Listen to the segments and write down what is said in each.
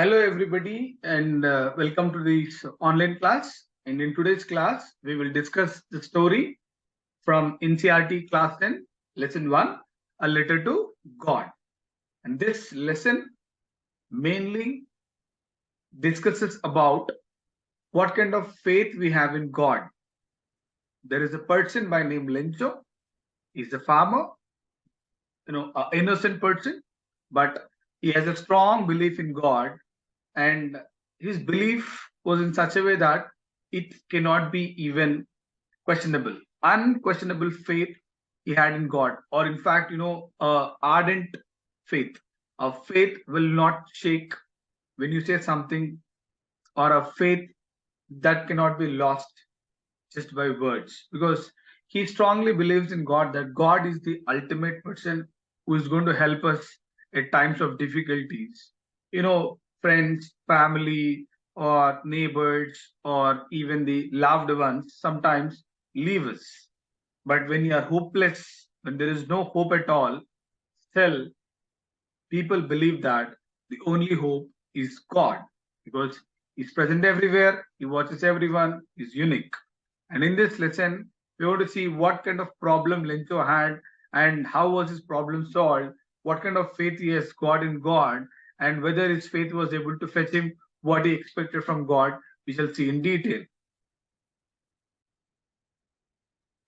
Hello, everybody, and welcome to this online class. And in today's class, we will discuss the story from NCRT Class 10, Lesson 1, A Letter to God. And this lesson mainly discusses about what kind of faith we have in God. There is a person by name Lencho. He's a farmer, an innocent person, but he has a strong belief in God, and his belief was in such a way that it cannot be even questionable. Unquestionable faith he had in God, or in fact, ardent faith. A faith will not shake when you say something, or a faith that cannot be lost just by words, because he strongly believes in God, that God is the ultimate person who is going to help us at times of difficulties. Friends, family, or neighbors, or even the loved ones sometimes leave us. But when you are hopeless, when there is no hope at all, still people believe that the only hope is God, because He's present everywhere, He watches everyone, He's unique. And in this lesson, we want to see what kind of problem Lencho had and how was his problem solved, what kind of faith he has got in God, and whether his faith was able to fetch him what he expected from God. We shall see in detail.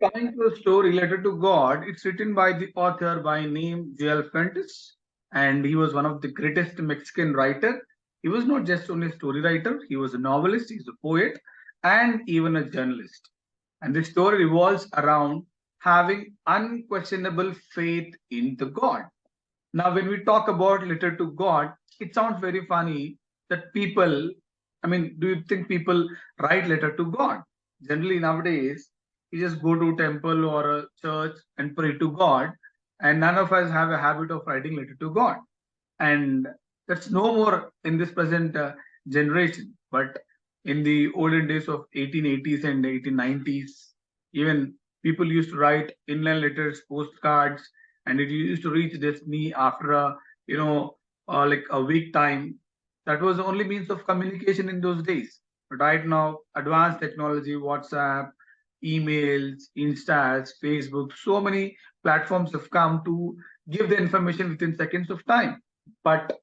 Coming to a story related to God, it's written by the author by name Joel Fuentes, and he was one of the greatest Mexican writer. He was not just only a story writer; he was a novelist, he's a poet, and even a journalist. And this story revolves around having unquestionable faith in the God. Now, when we talk about letter to God, it sounds very funny that people, do you think people write letter to God? Generally, nowadays, you just go to a temple or a church and pray to God, and none of us have a habit of writing letter to God. And that's no more in this present generation. But in the olden days of 1880s and 1890s, even people used to write inland letters, postcards, and it used to reach destiny after like a week time. That was the only means of communication in those days. But right now, advanced technology, WhatsApp, emails, Instas, Facebook, so many platforms have come to give the information within seconds of time. But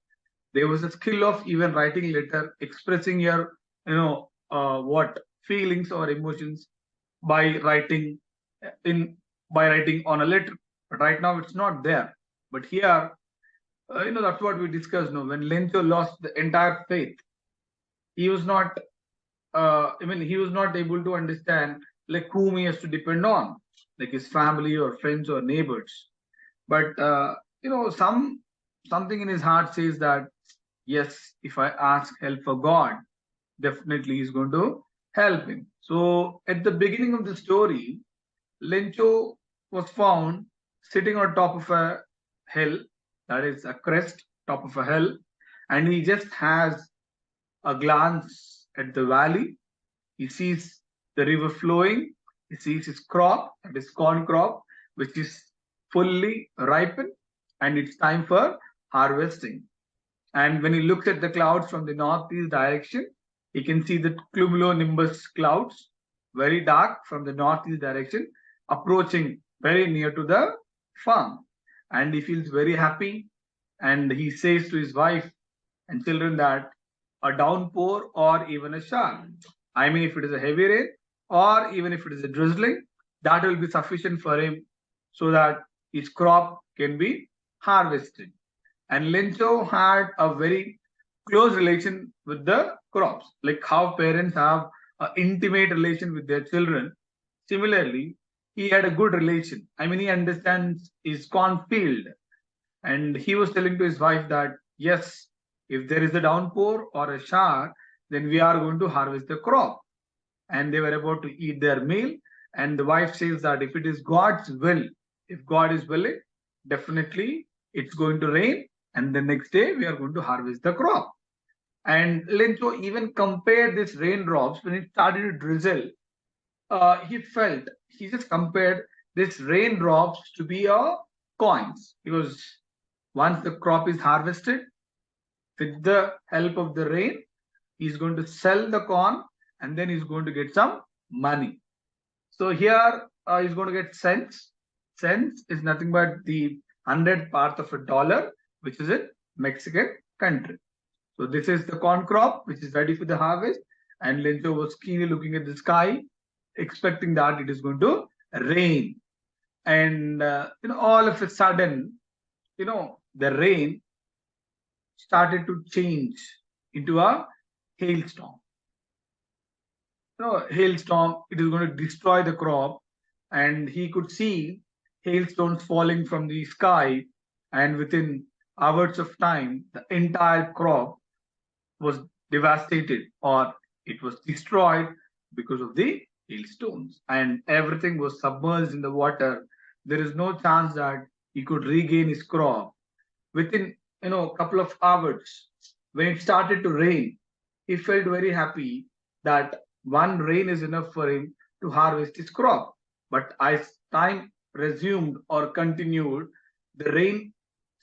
there was a skill of even writing letter, expressing your, what feelings or emotions by writing in by writing on a letter. But right now it's not there. But here, that's what we discussed. No, when Lenzo lost the entire faith, he was not. He was not able to understand like whom he has to depend on, like his family or friends or neighbors. But something in his heart says that yes, if I ask help for God, definitely he's going to help him. So at the beginning of the story, Lencho was found sitting on top of a hill, that is a crest, top of a hill, and he just has a glance at the valley. He sees the river flowing. He sees his crop, that is corn crop, which is fully ripened, and it's time for harvesting. And when he looks at the clouds from the northeast direction, he can see the cumulonimbus clouds, very dark from the northeast direction, approaching very near to the farm. And he feels very happy. And he says to his wife and children that a downpour or even a shower, if it is a heavy rain or even if it is a drizzling, that will be sufficient for him so that his crop can be harvested. And Lencho had a very close relation with the crops, like how parents have an intimate relation with their children. Similarly, he had a good relation. He understands his cornfield, and he was telling to his wife that yes, if there is a downpour or a shower, then we are going to harvest the crop. And they were about to eat their meal, and the wife says that if it is God's will, if God is willing, definitely it's going to rain, and the next day we are going to harvest the crop. And Lencho even compared this raindrops when it started to drizzle. He just compared this raindrops to be a coins, because once the crop is harvested, with the help of the rain, he's going to sell the corn and then he's going to get some money. So here he's going to get cents. Cents is nothing but the 100th part of a dollar, which is in Mexican country. So this is the corn crop, which is ready for the harvest. And Lencho was keenly looking at the sky, expecting that it is going to rain. And all of a sudden, the rain started to change into a hailstorm. Hailstorm, it is going to destroy the crop. And he could see hailstones falling from the sky. And within hours of time, the entire crop was devastated or it was destroyed because of the hailstones. And everything was submerged in the water. There is no chance that he could regain his crop. Within a couple of hours, when it started to rain, he felt very happy that one rain is enough for him to harvest his crop. But as time resumed or continued, the rain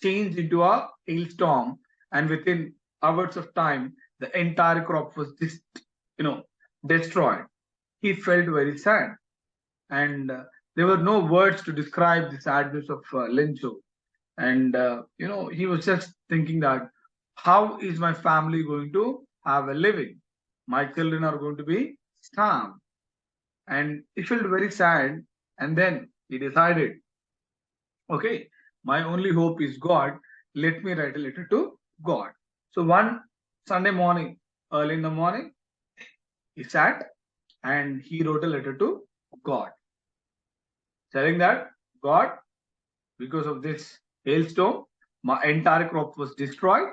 changed into a hailstorm, and within hours of time, the entire crop was destroyed. He felt very sad, and there were no words to describe the sadness of Lencho. And he was just thinking that how is my family going to have a living? My children are going to be starved, and he felt very sad. And then he decided, okay, my only hope is God. Let me write a letter to God. So one Sunday morning, early in the morning, he sat and he wrote a letter to God, telling that, God, because of this hailstorm, my entire crop was destroyed,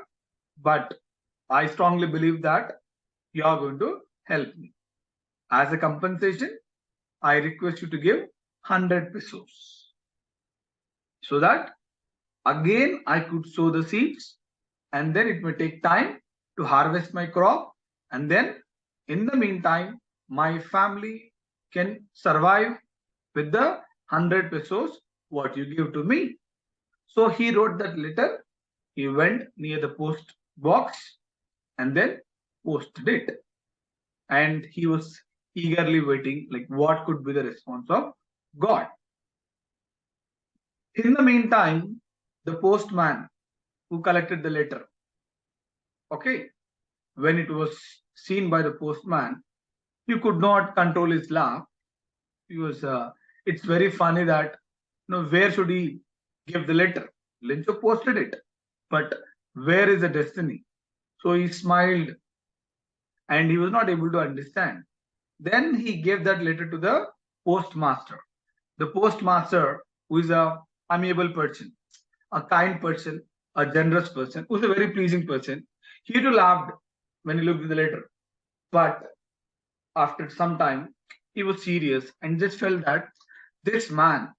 but I strongly believe that you are going to help me. As a compensation, I request you to give 100 pesos so that again I could sow the seeds, and then it may take time to harvest my crop, and then in the meantime my family can survive with the 100 pesos what you give to me. So he wrote that letter. He went near the post box and then posted it. And he was eagerly waiting, like what could be the response of God. In the meantime, the postman who collected the letter, okay, when it was seen by the postman, he could not control his laugh. He was, it's very funny that, where should he give the letter? Lencho posted it, but where is the destiny? So he smiled and he was not able to understand. Then he gave that letter to the postmaster. The postmaster, who is a amiable person, a kind person, a generous person, who's a very pleasing person, he too laughed when he looked at the letter. But after some time, he was serious and just felt that this man,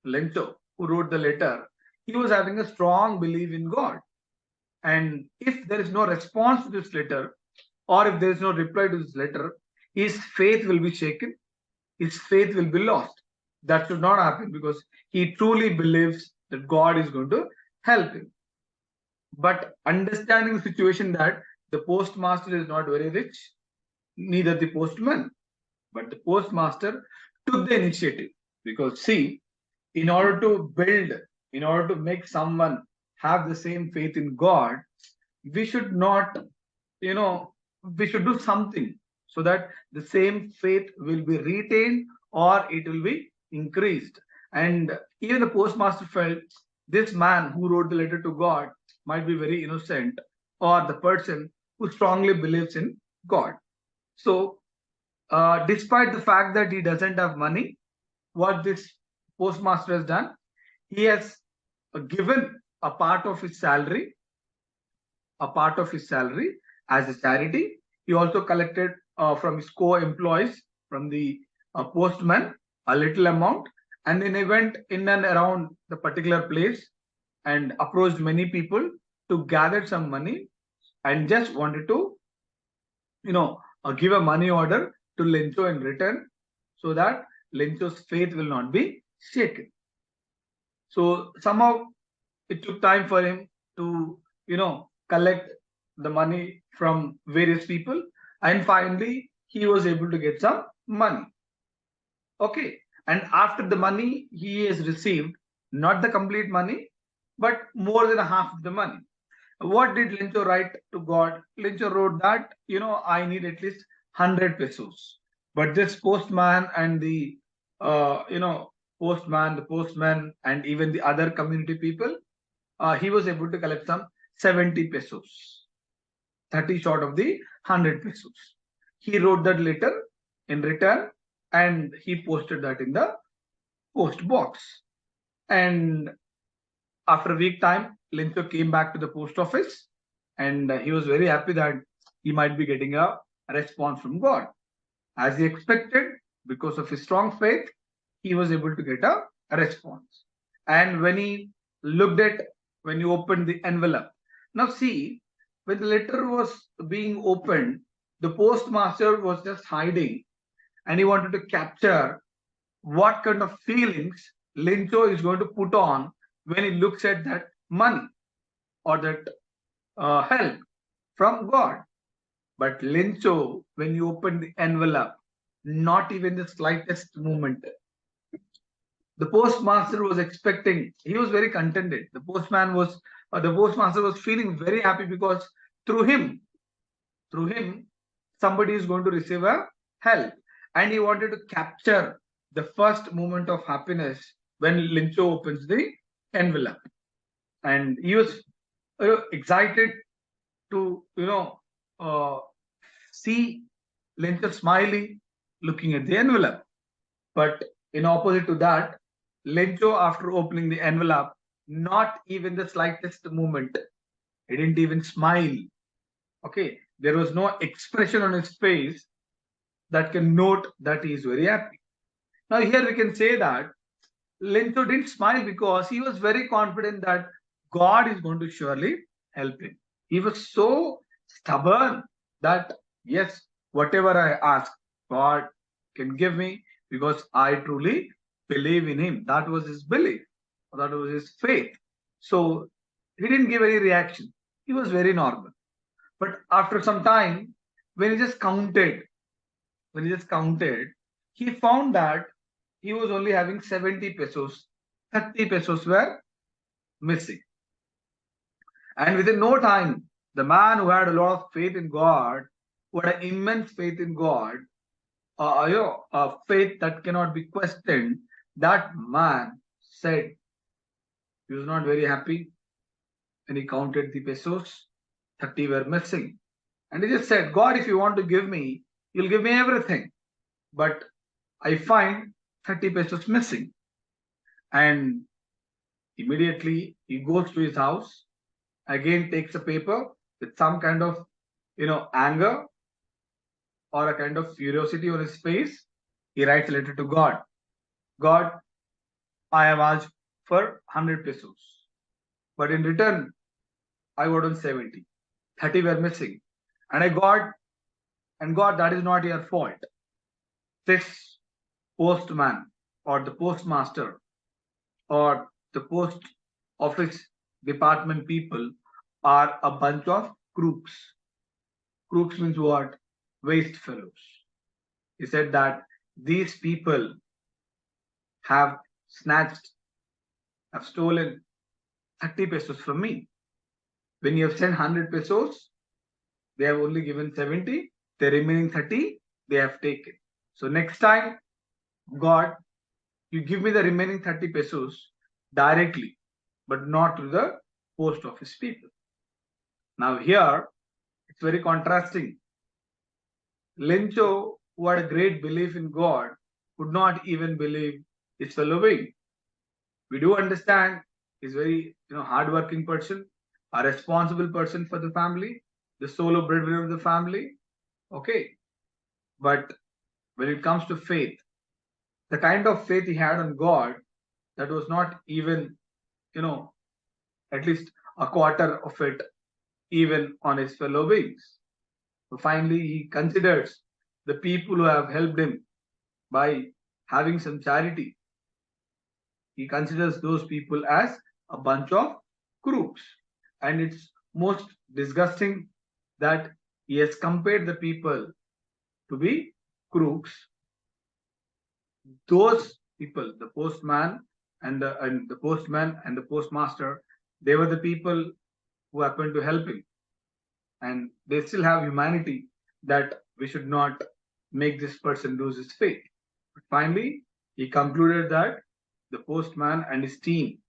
Lento, who wrote the letter, he was having a strong belief in God. And if there is no response to this letter, or if there is no reply to this letter, his faith will be shaken, his faith will be lost. That should not happen because he truly believes that God is going to help him. But understanding the situation that the postmaster is not very rich, neither the postman, but the postmaster took the initiative. Because see, in order to make someone have the same faith in God, we should not, we should do something so that the same faith will be retained or it will be increased. And even the postmaster felt this man who wrote the letter to God might be very innocent, or the person who strongly believes in God. So, despite the fact that he doesn't have money, what this postmaster has done, he has given a part of his salary as a charity. He also collected from his co-employees, from the postman, a little amount, and then he went in and around the particular place and approached many people to gather some money, and just wanted to, give a money order to Lencho in return, so that Lencho's faith will not be shaken. So somehow it took time for him to, collect the money from various people, and finally he was able to get some money. Okay, and after the money he has received, not the complete money, but more than half of the money. What did Lincho write to God? Lincho wrote that, I need at least 100 pesos. But this postman and the, the postman, and even the other community people, he was able to collect some 70 pesos, 30 short of the 100 pesos. He wrote that letter in return and he posted that in the post box. And after a week time, Lincho came back to the post office and he was very happy that he might be getting a response from God. As he expected, because of his strong faith, he was able to get a response. And when he when he opened the envelope, now see, when the letter was being opened, the postmaster was just hiding and he wanted to capture what kind of feelings Lincho is going to put on when he looks at that money or that help from God. But Lincho, when you open the envelope, not even the slightest movement. The postmaster was expecting, he was very contented. The postmaster was feeling very happy because through him, somebody is going to receive a help. And he wanted to capture the first moment of happiness when Lincho opens the envelope. And he was excited to, see Lincho smiling, looking at the envelope. But in opposite to that, Lincho, after opening the envelope, not even the slightest movement. He didn't even smile. Okay, there was no expression on his face that can note that he is very happy. Now here we can say that Lincho didn't smile because he was very confident that God is going to surely help him. He was so stubborn that yes, whatever I ask, God can give me because I truly believe in him. That was his belief. That was his faith. So he didn't give any reaction. He was very normal. But after some time, when he just counted, he found that he was only having 70 pesos. 30 pesos were missing. And within no time, the man who had a lot of faith in God, who had an immense faith in God, a faith that cannot be questioned, that man said he was not very happy when he counted the pesos. 30 were missing. And he just said, God, if you want to give me, you'll give me everything. But I find 30 pesos missing. And immediately he goes to his house, again takes a paper with some kind of, anger or a kind of curiosity on his face. He writes a letter to God. God, I have asked for 100 pesos. But in return, I got on 70. 30 were missing. And God, that is not your fault. This postman or the postmaster or the post office department people are a bunch of crooks. Crooks means what? Waste fellows. He said that these people have stolen 30 pesos from me. When you have sent 100 pesos, they have only given 70. The remaining 30, they have taken. So next time, God, you give me the remaining 30 pesos directly, but not to the post office people. Now here, it's very contrasting. Lincho, who had a great belief in God, could not even believe his fellow being. We do understand he's very hardworking person, a responsible person for the family, the solo breadwinner of the family. Okay. But when it comes to faith, the kind of faith he had on God, that was not even, at least a quarter of it, even on his fellow beings. So finally, he considers the people who have helped him by having some charity. He considers those people as a bunch of crooks. And it's most disgusting that he has compared the people to be crooks. Those people, the postman and the postman and the postmaster, they were the people who happened to help him, and they still have humanity, that we should not make this person lose his faith. But finally, he concluded that the postman and his team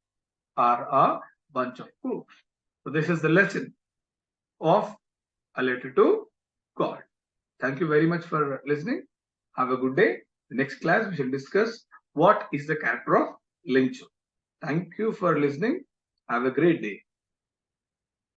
are a bunch of crooks. So this is the lesson of A Letter to God. Thank you very much for listening. Have a good day. The next class we shall discuss what is the character of Lencho. Thank you for listening. Have a great day.